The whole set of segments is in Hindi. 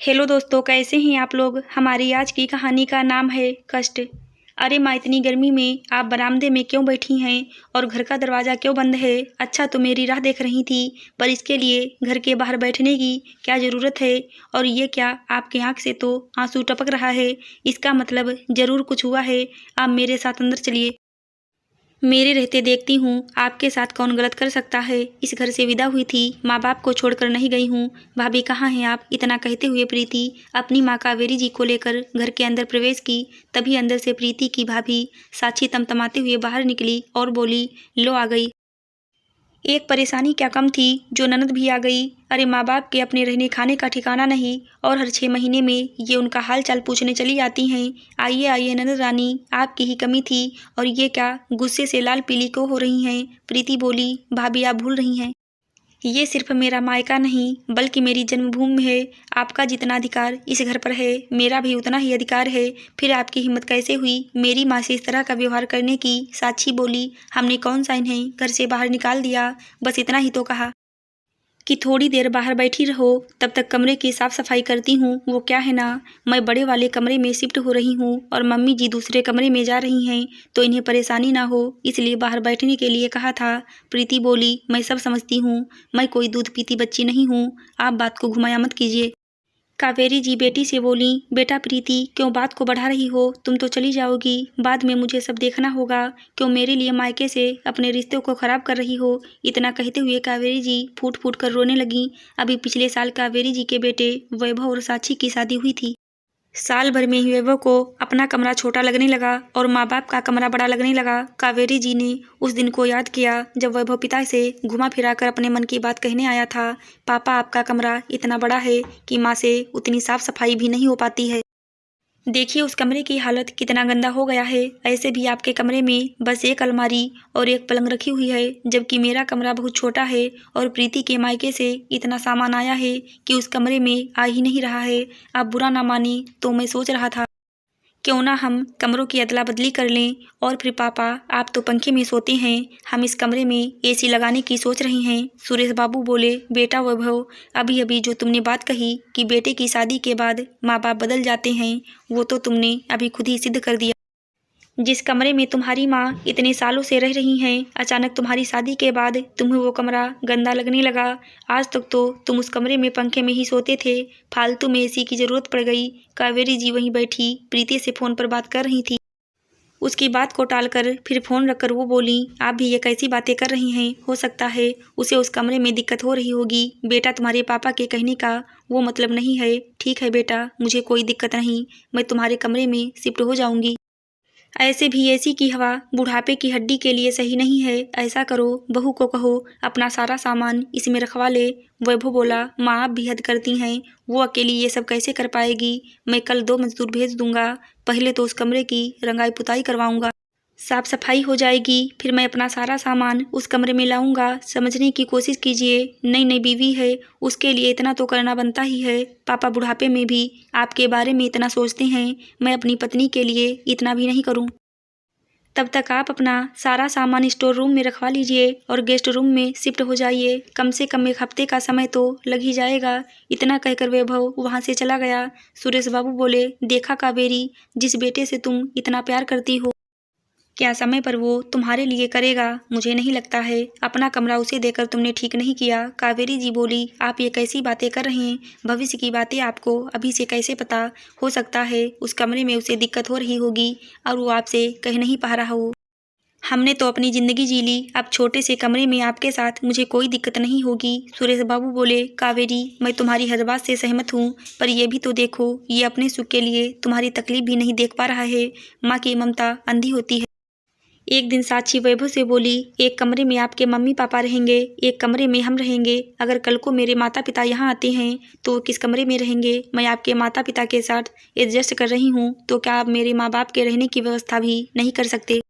हेलो दोस्तों, कैसे हैं आप लोग। हमारी आज की कहानी का नाम है कष्ट। अरे माँ, इतनी गर्मी में आप बरामदे में क्यों बैठी हैं और घर का दरवाज़ा क्यों बंद है। अच्छा तो मेरी राह देख रही थी, पर इसके लिए घर के बाहर बैठने की क्या ज़रूरत है। और ये क्या, आपकी आँख से तो आंसू टपक रहा है, इसका मतलब ज़रूर कुछ हुआ है। आप मेरे साथ अंदर चलिए। मेरे रहते देखती हूँ आपके साथ कौन गलत कर सकता है। इस घर से विदा हुई थी, माँ बाप को छोड़कर नहीं गई हूँ। भाभी कहाँ हैं आप। इतना कहते हुए प्रीति अपनी माँ कावेरी जी को लेकर घर के अंदर प्रवेश की। तभी अंदर से प्रीति की भाभी साक्षी तमतमाते हुए बाहर निकली और बोली, लो आ गई। एक परेशानी क्या कम थी जो ननद भी आ गई। अरे माँ बाप के अपने रहने खाने का ठिकाना नहीं, और हर 6 महीने में ये उनका हाल चाल पूछने चली आती हैं। आइए आइए ननद रानी, आपकी ही कमी थी। और ये क्या, गुस्से से लाल पीली क्यों हो रही हैं। प्रीति बोली, भाभी आप भूल रही हैं, ये सिर्फ मेरा मायका नहीं बल्कि मेरी जन्मभूमि है। आपका जितना अधिकार इस घर पर है, मेरा भी उतना ही अधिकार है। फिर आपकी हिम्मत कैसे हुई मेरी माँ से इस तरह का व्यवहार करने की। साक्षी बोली, हमने कौन सा इन्हें घर से बाहर निकाल दिया, बस इतना ही तो कहा कि थोड़ी देर बाहर बैठी रहो, तब तक कमरे की साफ सफाई करती हूँ। वो क्या है ना, मैं बड़े वाले कमरे में शिफ्ट हो रही हूँ और मम्मी जी दूसरे कमरे में जा रही हैं, तो इन्हें परेशानी ना हो इसलिए बाहर बैठने के लिए कहा था। प्रीति बोली, मैं सब समझती हूँ, मैं कोई दूध पीती बच्ची नहीं हूँ, आप बात को घुमाया मत कीजिए। कावेरी जी बेटी से बोली, बेटा प्रीति क्यों बात को बढ़ा रही हो, तुम तो चली जाओगी, बाद में मुझे सब देखना होगा। क्यों मेरे लिए मायके से अपने रिश्तों को खराब कर रही हो। इतना कहते हुए कावेरी जी फूट फूट कर रोने लगी। अभी पिछले साल कावेरी जी के बेटे वैभव और साक्षी की शादी हुई थी। साल भर में ही वैभव को अपना कमरा छोटा लगने लगा और माँ बाप का कमरा बड़ा लगने लगा। कावेरी जी ने उस दिन को याद किया जब वैभव पिता से घुमा फिरा कर अपने मन की बात कहने आया था। पापा आपका कमरा इतना बड़ा है कि माँ से उतनी साफ सफाई भी नहीं हो पाती है। देखिए उस कमरे की हालत कितना गंदा हो गया है। ऐसे भी आपके कमरे में बस एक अलमारी और एक पलंग रखी हुई है, जबकि मेरा कमरा बहुत छोटा है और प्रीति के मायके से इतना सामान आया है कि उस कमरे में आ ही नहीं रहा है। आप बुरा ना माने तो मैं सोच रहा था क्यों ना हम कमरों की अदला बदली कर लें। और फिर पापा आप तो पंखे में सोते हैं, हम इस कमरे में एसी लगाने की सोच रहे हैं। सुरेश बाबू बोले, बेटा वैभव, अभी अभी जो तुमने बात कही कि बेटे की शादी के बाद माँ बाप बदल जाते हैं, वो तो तुमने अभी खुद ही सिद्ध कर दिया। जिस कमरे में तुम्हारी माँ इतने सालों से रह रही हैं, अचानक तुम्हारी शादी के बाद तुम्हें वो कमरा गंदा लगने लगा। आज तक तो तुम उस कमरे में पंखे में ही सोते थे, फालतू में एसी की जरूरत पड़ गई। कावेरी जी वहीं बैठी प्रीति से फोन पर बात कर रही थी। उसकी बात को टालकर फिर फोन रखकर वो बोली, आप भी ये कैसी बातें कर रही हैं। हो सकता है उसे उस कमरे में दिक्कत हो रही होगी। बेटा तुम्हारे पापा के कहने का वो मतलब नहीं है। ठीक है बेटा, मुझे कोई दिक्कत नहीं, मैं तुम्हारे कमरे में शिफ्ट हो जाऊंगी। ऐसे भी एसी की हवा बुढ़ापे की हड्डी के लिए सही नहीं है। ऐसा करो, बहू को कहो अपना सारा सामान इसमें रखवा ले। वैभव बोला, माँ आप भी हद करती हैं, वो अकेली ये सब कैसे कर पाएगी। मैं कल 2 मजदूर भेज दूंगा, पहले तो उस कमरे की रंगाई पुताई करवाऊंगा, साफ सफाई हो जाएगी, फिर मैं अपना सारा सामान उस कमरे में लाऊंगा। समझने की कोशिश कीजिए, नई नई बीवी है, उसके लिए इतना तो करना बनता ही है। पापा बुढ़ापे में भी आपके बारे में इतना सोचते हैं, मैं अपनी पत्नी के लिए इतना भी नहीं करूं। तब तक आप अपना सारा सामान स्टोर रूम में रखवा लीजिए और गेस्ट रूम में शिफ्ट हो जाइए। कम से कम 1 हफ्ते का समय तो लग ही जाएगा। इतना कहकर वैभव वहां से चला गया। सुरेश बाबू बोले, देखा कावेरी, जिस बेटे से तुम इतना प्यार करती हो, क्या समय पर वो तुम्हारे लिए करेगा। मुझे नहीं लगता है, अपना कमरा उसे देकर तुमने ठीक नहीं किया। कावेरी जी बोली, आप ये कैसी बातें कर रहे हैं, भविष्य की बातें आपको अभी से कैसे पता। हो सकता है उस कमरे में उसे दिक्कत हो रही होगी और वो आपसे कह नहीं पा रहा हो। हमने तो अपनी जिंदगी जी ली, अब छोटे से कमरे में आपके साथ मुझे कोई दिक्कत नहीं होगी। सुरेश बाबू बोले, कावेरी मैं तुम्हारी हर बात से सहमत हूँ, पर यह भी तो देखो ये अपने सुख के लिए तुम्हारी तकलीफ भी नहीं देख पा रहा है। माँ की ममता अंधी होती है। एक दिन साक्षी वैभव से बोली, एक कमरे में आपके मम्मी पापा रहेंगे, एक कमरे में हम रहेंगे। अगर कल को मेरे माता पिता यहाँ आते हैं तो किस कमरे में रहेंगे। मैं आपके माता पिता के साथ एडजस्ट कर रही हूँ, तो क्या आप मेरे माँ बाप के रहने की व्यवस्था भी नहीं कर सकते।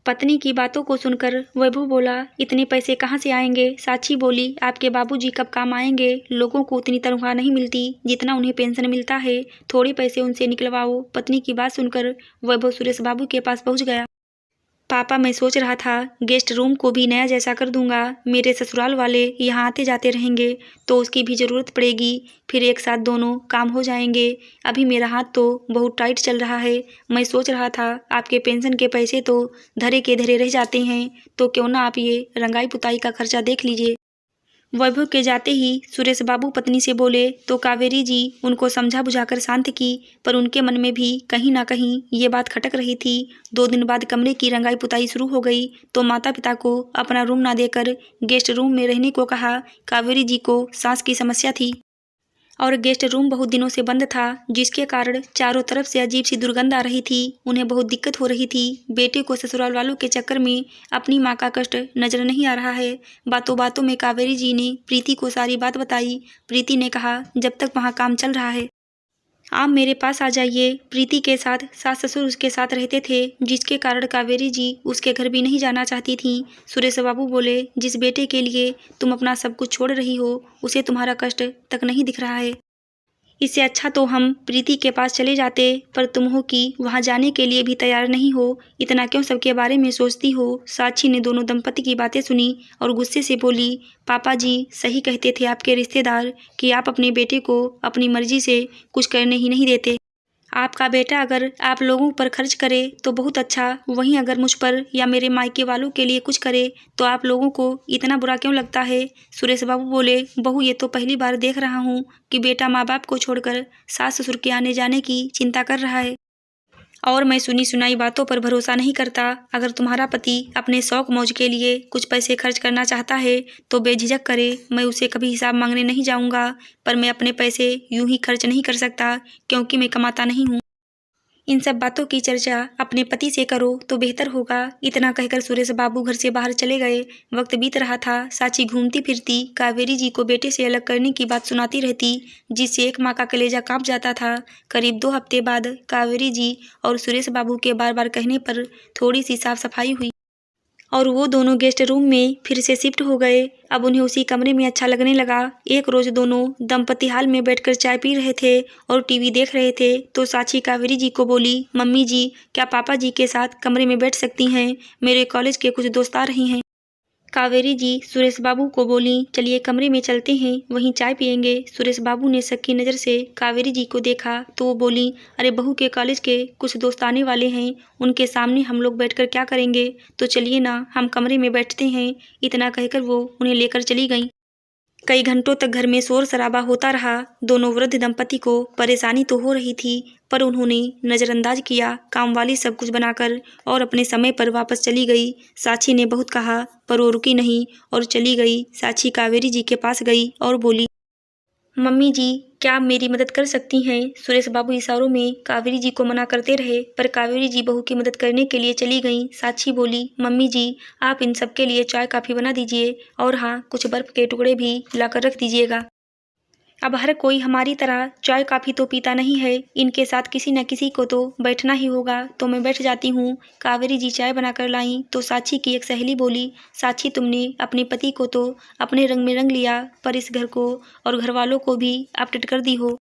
पत्नी की बातों को सुनकर वैभव बोला, इतने पैसे कहाँ से आएंगे। साक्षी बोली, आपके बाबूजी कब काम आएंगे, लोगों को उतनी तनख्वाह नहीं मिलती जितना उन्हें पेंशन मिलता है, थोड़े पैसे उनसे निकलवाओ। पत्नी की बात सुनकर वैभव सुरेश बाबू के पास पहुँच गया। पापा मैं सोच रहा था गेस्ट रूम को भी नया जैसा कर दूंगा। मेरे ससुराल वाले यहाँ आते जाते रहेंगे तो उसकी भी ज़रूरत पड़ेगी, फिर एक साथ दोनों काम हो जाएंगे। अभी मेरा हाथ तो बहुत टाइट चल रहा है। मैं सोच रहा था आपके पेंशन के पैसे तो धरे के धरे रह जाते हैं, तो क्यों ना आप ये रंगाई पुताई का खर्चा देख लीजिए। वैभव के जाते ही सुरेश बाबू पत्नी से बोले तो कावेरी जी उनको समझा बुझाकर शांत की, पर उनके मन में भी कहीं ना कहीं ये बात खटक रही थी। 2 दिन बाद कमरे की रंगाई पुताई शुरू हो गई तो माता पिता को अपना रूम ना देकर गेस्ट रूम में रहने को कहा। कावेरी जी को सांस की समस्या थी और गेस्ट रूम बहुत दिनों से बंद था, जिसके कारण चारों तरफ से अजीब सी दुर्गंध आ रही थी। उन्हें बहुत दिक्कत हो रही थी। बेटे को ससुराल वालों के चक्कर में अपनी माँ का कष्ट नजर नहीं आ रहा है। बातों बातों में कावेरी जी ने प्रीति को सारी बात बताई। प्रीति ने कहा जब तक वहाँ काम चल रहा है आप मेरे पास आ जाइए। प्रीति के साथ सास ससुर उसके साथ रहते थे, जिसके कारण कावेरी जी उसके घर भी नहीं जाना चाहती थीं। सुरेश बाबू बोले जिस बेटे के लिए तुम अपना सब कुछ छोड़ रही हो उसे तुम्हारा कष्ट तक नहीं दिख रहा है। इससे अच्छा तो हम प्रीति के पास चले जाते, पर तुम हो कि वहाँ जाने के लिए भी तैयार नहीं हो। इतना क्यों सबके बारे में सोचती हो। साक्षी ने दोनों दंपति की बातें सुनी और गुस्से से बोली पापा जी सही कहते थे आपके रिश्तेदार कि आप अपने बेटे को अपनी मर्जी से कुछ करने ही नहीं देते। आपका बेटा अगर आप लोगों पर खर्च करे तो बहुत अच्छा, वहीं अगर मुझ पर या मेरे मायके वालों के लिए कुछ करे तो आप लोगों को इतना बुरा क्यों लगता है। सुरेश बाबू बोले बहू ये तो पहली बार देख रहा हूँ कि बेटा माँ बाप को छोड़कर सास ससुर के आने जाने की चिंता कर रहा है, और मैं सुनी सुनाई बातों पर भरोसा नहीं करता। अगर तुम्हारा पति अपने शौक मौज के लिए कुछ पैसे खर्च करना चाहता है तो बेझिझक करे, मैं उसे कभी हिसाब मांगने नहीं जाऊंगा, पर मैं अपने पैसे यूं ही खर्च नहीं कर सकता क्योंकि मैं कमाता नहीं हूँ। इन सब बातों की चर्चा अपने पति से करो तो बेहतर होगा। इतना कहकर सुरेश बाबू घर से बाहर चले गए। वक्त बीत रहा था। साची घूमती फिरती कावेरी जी को बेटे से अलग करने की बात सुनाती रहती, जिससे एक माँ का कलेजा कांप जाता था। करीब 2 हफ्ते बाद कावेरी जी और सुरेश बाबू के बार बार कहने पर थोड़ी सी साफ सफाई हुई और वो दोनों गेस्ट रूम में फिर से शिफ्ट हो गए। अब उन्हें उसी कमरे में अच्छा लगने लगा। एक रोज दोनों दंपति हाल में बैठकर चाय पी रहे थे और टीवी देख रहे थे तो साची कावेरी जी को बोली मम्मी जी क्या पापा जी के साथ कमरे में बैठ सकती हैं, मेरे कॉलेज के कुछ दोस्त आ रहे हैं। कावेरी जी सुरेश बाबू को बोली चलिए कमरे में चलते हैं, वहीं चाय पियेंगे। सुरेश बाबू ने शक की नज़र से कावेरी जी को देखा तो वो बोली अरे बहू के कॉलेज के कुछ दोस्त आने वाले हैं, उनके सामने हम लोग बैठकर क्या करेंगे, तो चलिए ना हम कमरे में बैठते हैं। इतना कहकर वो उन्हें लेकर चली गईं। कई घंटों तक घर में शोर शराबा होता रहा। दोनों वृद्ध दंपति को परेशानी तो हो रही थी, पर उन्होंने नज़रअंदाज किया। कामवाली सब कुछ बनाकर और अपने समय पर वापस चली गई। साक्षी ने बहुत कहा पर वो रुकी नहीं और चली गई। साक्षी कावेरी जी के पास गई और बोली मम्मी जी क्या आप मेरी मदद कर सकती हैं। सुरेश बाबू इशारों में कावेरी जी को मना करते रहे, पर कावेरी जी बहू की मदद करने के लिए चली गईं। साक्षी बोली मम्मी जी आप इन सब के लिए चाय काफ़ी बना दीजिए और हाँ कुछ बर्फ़ के टुकड़े भी लाकर रख दीजिएगा। अब हर कोई हमारी तरह चाय काफ़ी तो पीता नहीं है, इनके साथ किसी न किसी को तो बैठना ही होगा, तो मैं बैठ जाती हूँ। कावेरी जी चाय बनाकर लाईं तो साक्षी की एक सहेली बोली साक्षी तुमने अपने पति को तो अपने रंग में रंग लिया, पर इस घर को और घर वालों को भी अपडेट कर दी हो।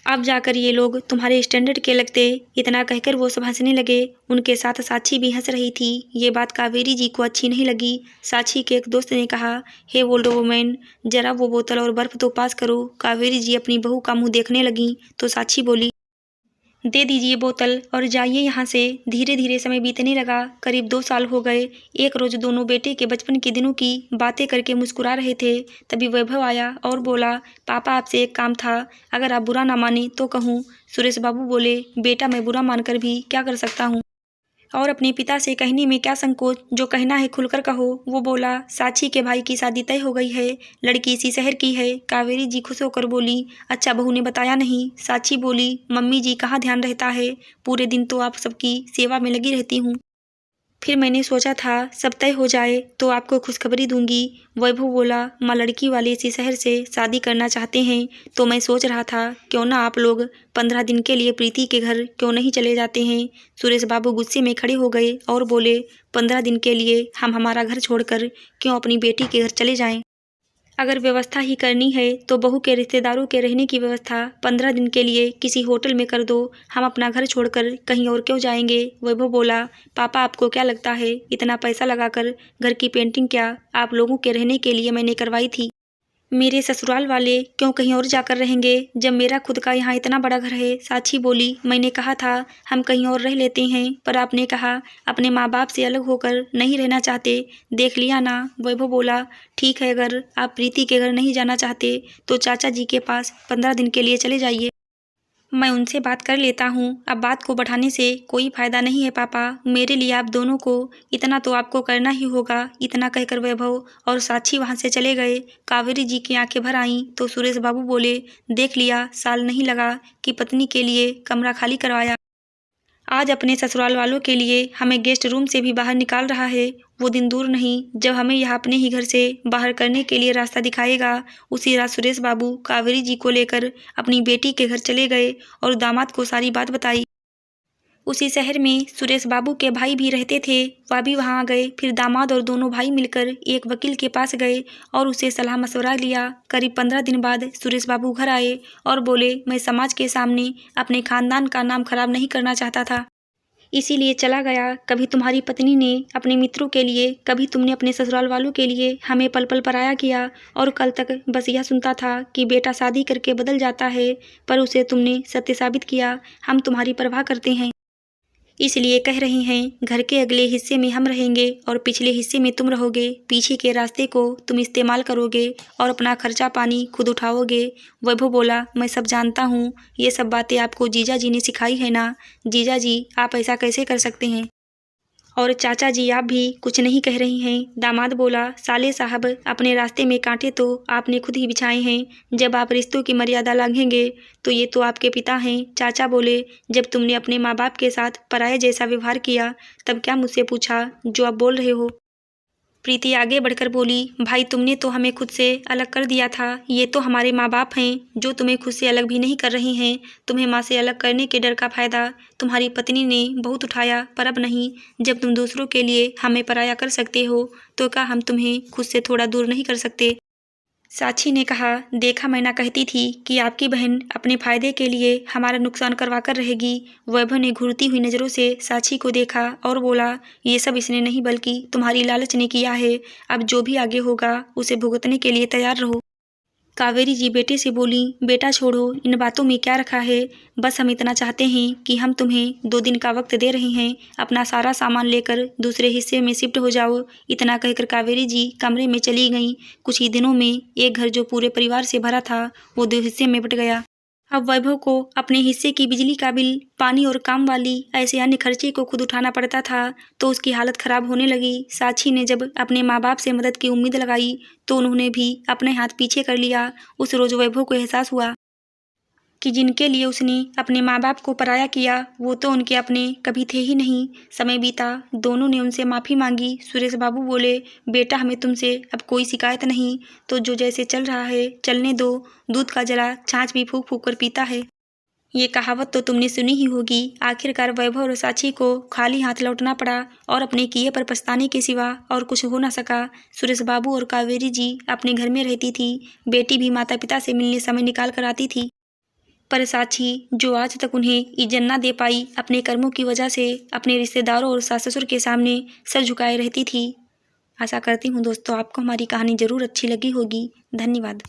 अब जाकर ये लोग तुम्हारे स्टैंडर्ड के लगते। इतना कहकर वो सब हंसने लगे। उनके साथ साक्षी भी हंस रही थी। ये बात कावेरी जी को अच्छी नहीं लगी। साक्षी के एक दोस्त ने कहा हे ओल्ड वुमेन जरा वो बोतल और बर्फ तो पास करो। कावेरी जी अपनी बहू का मुंह देखने लगी तो साक्षी बोली दे दीजिए बोतल और जाइए यहाँ से। धीरे धीरे समय बीतने लगा। करीब 2 साल हो गए। एक रोज दोनों बेटे के बचपन के दिनों की बातें करके मुस्कुरा रहे थे, तभी वैभव आया और बोला पापा आपसे एक काम था, अगर आप बुरा ना माने तो कहूँ। सुरेश बाबू बोले बेटा मैं बुरा मानकर भी क्या कर सकता हूँ, और अपने पिता से कहने में क्या संकोच, जो कहना है खुलकर कहो। वो बोला साक्षी के भाई की शादी तय हो गई है, लड़की इसी शहर की है। कावेरी जी खुश होकर बोली अच्छा बहू ने बताया नहीं। साक्षी बोली मम्मी जी कहाँ ध्यान रहता है, पूरे दिन तो आप सबकी सेवा में लगी रहती हूँ, फिर मैंने सोचा था सब तय हो जाए तो आपको खुशखबरी दूंगी। वैभव बोला माँ लड़की वाले इसी शहर से शादी करना चाहते हैं, तो मैं सोच रहा था क्यों ना आप लोग 15 दिन के लिए प्रीति के घर क्यों नहीं चले जाते हैं। सुरेश बाबू गुस्से में खड़े हो गए और बोले 15 दिन के लिए हम हमारा घर छोड़कर क्यों अपनी बेटी के घर चले जाएं। अगर व्यवस्था ही करनी है तो बहू के रिश्तेदारों के रहने की व्यवस्था 15 दिन के लिए किसी होटल में कर दो। हम अपना घर छोड़कर कहीं और क्यों जाएंगे। वैभव बोला, पापा आपको क्या लगता है इतना पैसा लगाकर घर की पेंटिंग क्या आप लोगों के रहने के लिए मैंने करवाई थी। मेरे ससुराल वाले क्यों कहीं और जाकर रहेंगे जब मेरा खुद का यहाँ इतना बड़ा घर है। साक्षी बोली, मैंने कहा था हम कहीं और रह लेते हैं पर आपने कहा अपने माँ बाप से अलग होकर नहीं रहना चाहते, देख लिया ना। वैभव बोला, ठीक है अगर आप प्रीति के घर नहीं जाना चाहते तो चाचा जी के पास 15 दिन के लिए चले जाइए, मैं उनसे बात कर लेता हूँ। अब बात को बढ़ाने से कोई फायदा नहीं है पापा, मेरे लिए आप दोनों को इतना तो आपको करना ही होगा। इतना कहकर वैभव और साक्षी वहाँ से चले गए। कावेरी जी की आंखें भर आईं तो सुरेश बाबू बोले, देख लिया साल नहीं लगा कि पत्नी के लिए कमरा खाली करवाया, आज अपने ससुराल वालों के लिए हमें गेस्ट रूम से भी बाहर निकाल रहा है। वो दिन दूर नहीं जब हमें यहाँ अपने ही घर से बाहर करने के लिए रास्ता दिखाएगा। उसी रात सुरेश बाबू कावेरी जी को लेकर अपनी बेटी के घर चले गए और दामाद को सारी बात बताई। उसी शहर में सुरेश बाबू के भाई भी रहते थे, वह भी वहां आ गए। फिर दामाद और दोनों भाई मिलकर एक वकील के पास गए और उसे सलाह मशवरा लिया। करीब 15 दिन बाद सुरेश बाबू घर आए और बोले, मैं समाज के सामने अपने खानदान का नाम खराब नहीं करना चाहता था, इसीलिए चला गया। कभी तुम्हारी पत्नी ने अपने मित्रों के लिए, कभी तुमने अपने ससुराल वालों के लिए हमें पल पल पराया किया और कल तक बस यह सुनता था कि बेटा शादी करके बदल जाता है, पर उसे तुमने सत्य साबित किया। हम तुम्हारी परवाह करते हैं, इसलिए कह रहे हैं घर के अगले हिस्से में हम रहेंगे और पिछले हिस्से में तुम रहोगे। पीछे के रास्ते को तुम इस्तेमाल करोगे और अपना खर्चा पानी खुद उठाओगे। वैभव बोला, मैं सब जानता हूँ, ये सब बातें आपको जीजा जी ने सिखाई है ना। जीजा जी आप ऐसा कैसे कर सकते हैं, और चाचा जी आप भी कुछ नहीं कह रही हैं। दामाद बोला, साले साहब अपने रास्ते में कांटे तो आपने खुद ही बिछाए हैं, जब आप रिश्तों की मर्यादा लांघेंगे तो ये तो आपके पिता हैं। चाचा बोले, जब तुमने अपने माँ बाप के साथ पराये जैसा व्यवहार किया तब क्या मुझसे पूछा जो आप बोल रहे हो। प्रीति आगे बढ़कर बोली, भाई तुमने तो हमें खुद से अलग कर दिया था, ये तो हमारे माँ बाप हैं जो तुम्हें खुद से अलग भी नहीं कर रहे हैं। तुम्हें माँ से अलग करने के डर का फायदा तुम्हारी पत्नी ने बहुत उठाया, पर अब नहीं। जब तुम दूसरों के लिए हमें पराया कर सकते हो तो क्या हम तुम्हें खुद से थोड़ा दूर नहीं कर सकते। साक्षी ने कहा, देखा मैं ना कहती थी कि आपकी बहन अपने फायदे के लिए हमारा नुकसान करवा कर रहेगी। वैभव ने घूरती हुई नज़रों से साक्षी को देखा और बोला, ये सब इसने नहीं बल्कि तुम्हारी लालच ने किया है। अब जो भी आगे होगा उसे भुगतने के लिए तैयार रहो। कावेरी जी बेटे से बोली, बेटा छोड़ो, इन बातों में क्या रखा है, बस हम इतना चाहते हैं कि हम तुम्हें 2 दिन का वक्त दे रहे हैं, अपना सारा सामान लेकर दूसरे हिस्से में शिफ्ट हो जाओ। इतना कहकर कावेरी जी कमरे में चली गईं। कुछ ही दिनों में एक घर जो पूरे परिवार से भरा था वो 2 हिस्से में बट गया। अब वैभव को अपने हिस्से की बिजली का बिल, पानी और काम वाली ऐसे अन्य खर्चे को खुद उठाना पड़ता था तो उसकी हालत खराब होने लगी। साक्षी ने जब अपने माँ बाप से मदद की उम्मीद लगाई तो उन्होंने भी अपने हाथ पीछे कर लिया। उस रोज वैभव को एहसास हुआ कि जिनके लिए उसने अपने माँ बाप को पराया किया वो तो उनके अपने कभी थे ही नहीं। समय बीता, दोनों ने उनसे माफ़ी मांगी। सुरेश बाबू बोले, बेटा हमें तुमसे अब कोई शिकायत नहीं, तो जो जैसे चल रहा है चलने दो, दूध का जला छाछ भी फूक फूक कर पीता है, ये कहावत तो तुमने सुनी ही होगी। आखिरकार वैभव और साक्षी को खाली हाथ लौटना पड़ा और अपने किए पर पछताने के सिवा और कुछ हो न सका। सुरेश बाबू और कावेरी जी अपने घर में रहती थी, बेटी भी माता पिता से मिलने समय निकाल कर आती थी, पर साक्षी जो आज तक उन्हें इज्जत न दे पाई अपने कर्मों की वजह से, अपने रिश्तेदारों और सास ससुर के सामने सर झुकाए रहती थी। आशा करती हूँ दोस्तों आपको हमारी कहानी ज़रूर अच्छी लगी होगी। धन्यवाद।